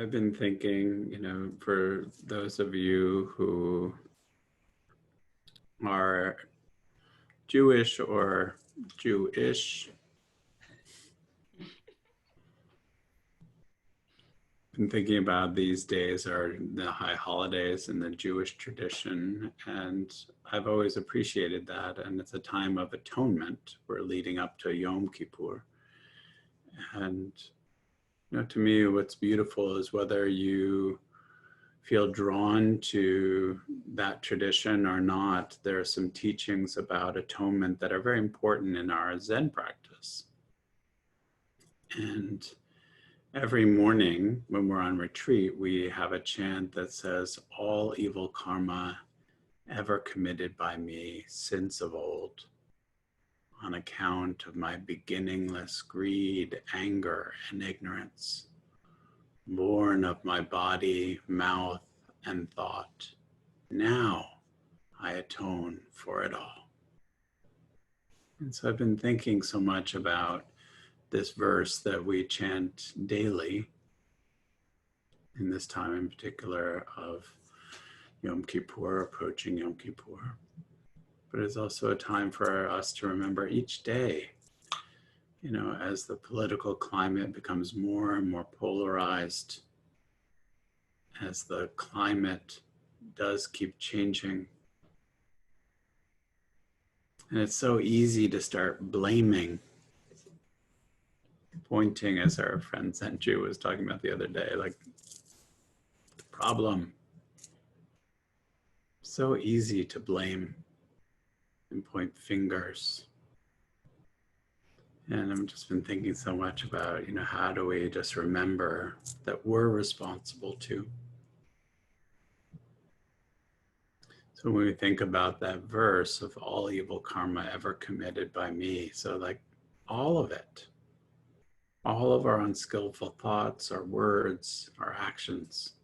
I've been thinking, for those of you who are Jewish or Jewish, been thinking about these days are the high holidays in the Jewish tradition, and I've always appreciated that. And it's a time of atonement. We're leading up to Yom Kippur, and to me, what's beautiful is whether you feel drawn to that tradition or not, there are some teachings about atonement that are very important in our Zen practice. And every morning when we're on retreat, we have a chant that says, "All evil karma ever committed by me since of old, on account of my beginningless greed, anger, and ignorance, born of my body, mouth, and thought, now I atone for it all." And so I've been thinking so much about this verse that we chant daily in this time in particular of Yom Kippur, approaching Yom Kippur. But it's also a time for us to remember each day, as the political climate becomes more and more polarized, as the climate does keep changing. And it's so easy to start blaming, pointing, as our friend Senju was talking about the other day, like the problem. So easy to blame and point fingers. And I've just been thinking so much about, how do we just remember that we're responsible too? So when we think about that verse of all evil karma ever committed by me, so like all of it, all of our unskillful thoughts, our words, our actions,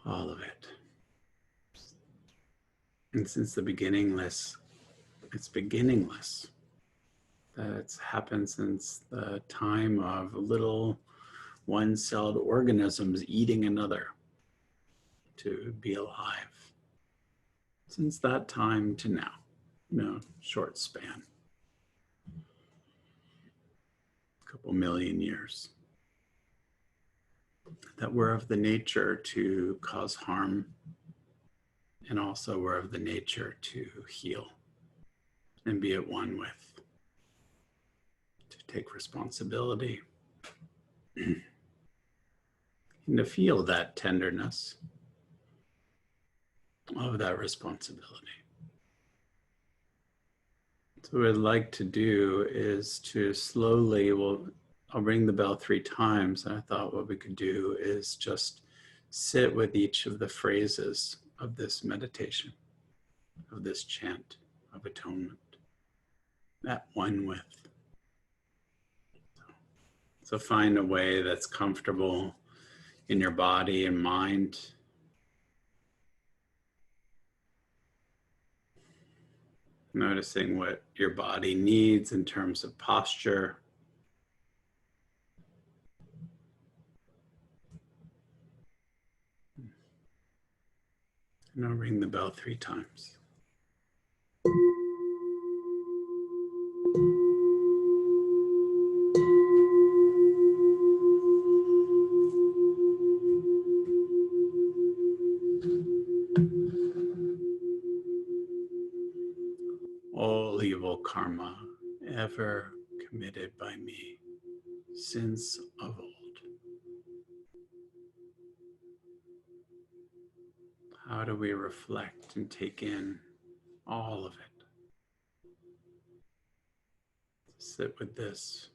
all of it. And since the beginningless, it's beginningless. That's happened since the time of little one-celled organisms eating another to be alive. Since that time to now, short span. A couple million years. That we're of the nature to cause harm, and also we're of the nature to heal and be at one with, to take responsibility, and to feel that tenderness of that responsibility. So what I'd like to do is to slowly, I'll ring the bell 3 times, and I thought what we could do is just sit with each of the phrases of this meditation, of this chant of atonement, at one with. So find a way that's comfortable in your body and mind. Noticing what your body needs in terms of posture. And I'll ring the bell 3 times. All evil karma ever committed by me since of old. How do we reflect and take in all of it? Sit with this.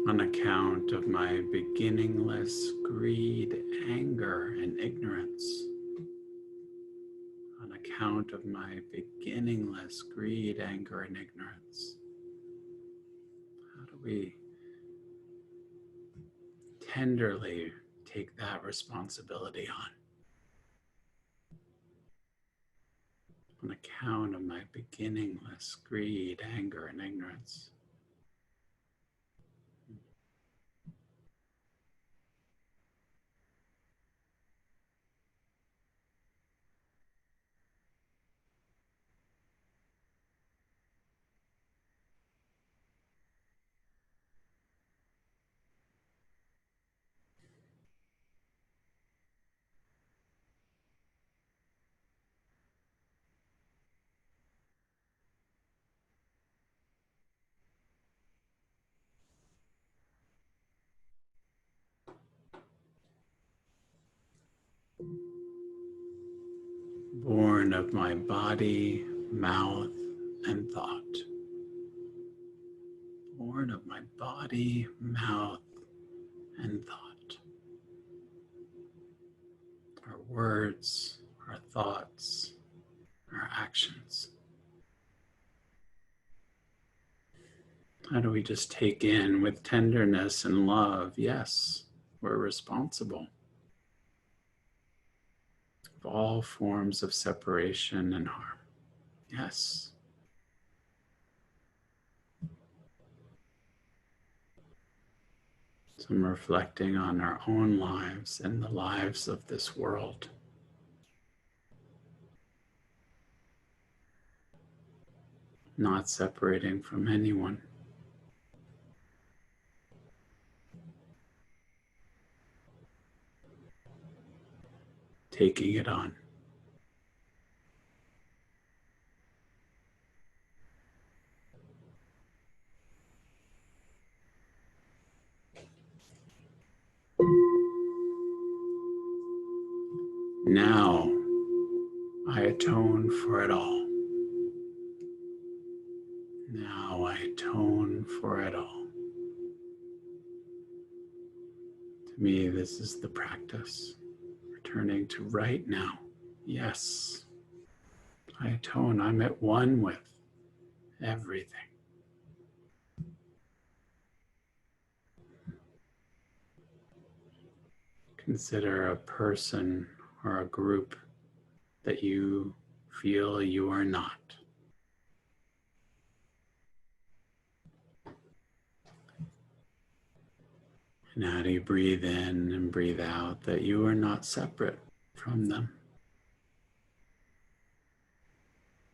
on account of my beginningless greed, anger, and ignorance. On account of my beginningless greed, anger, and ignorance. How do we tenderly take that responsibility on account of my beginningless greed, anger, and ignorance? Born of my body, mouth, and thought. Born of my body, mouth, and thought. Our words, our thoughts, our actions. How do we just take in with tenderness and love? Yes, we're responsible for all forms of separation and harm. Yes. Some reflecting on our own lives and the lives of this world. Not separating from anyone. Taking it on. Now I atone for it all. Now I atone for it all. To me, this is the practice. Returning to right now. Yes, I atone. I'm at one with everything. Consider a person or a group that you feel you are not. And how do you breathe in and breathe out that you are not separate from them?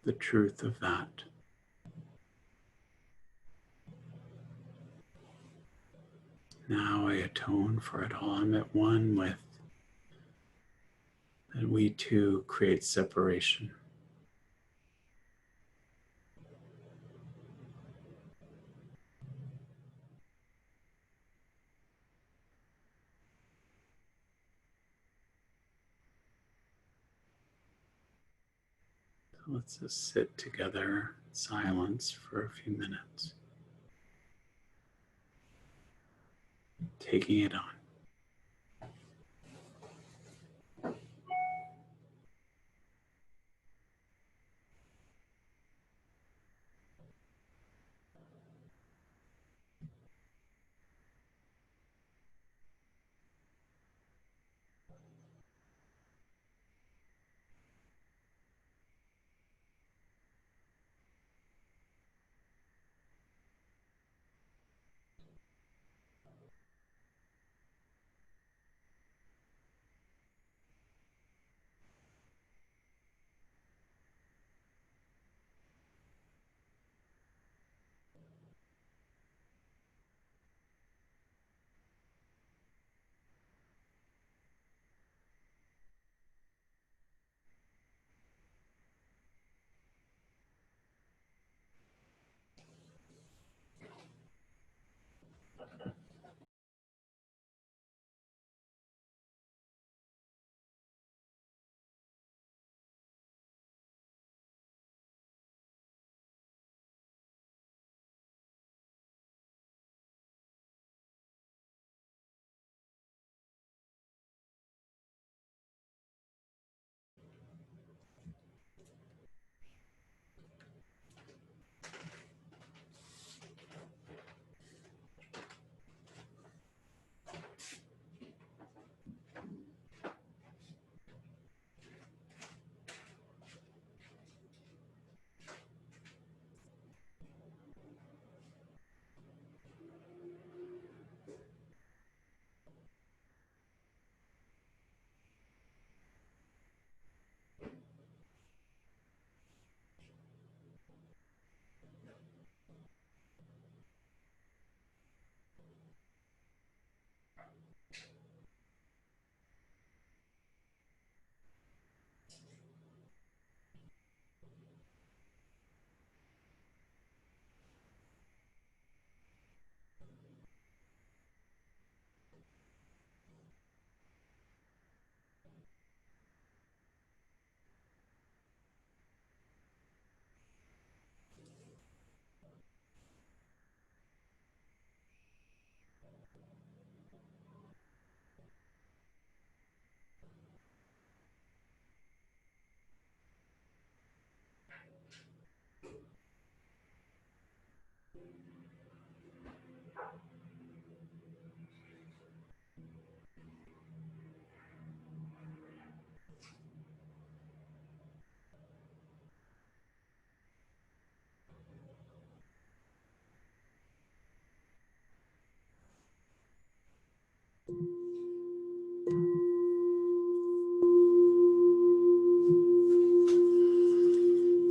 The truth of that. Now I atone for it all. I'm at one with that we too create separation. So let's just sit together in silence for a few minutes, taking it on.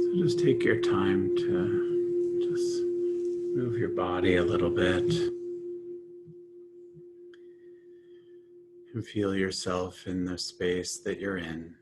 So just take your time to just move your body a little bit and feel yourself in the space that you're in.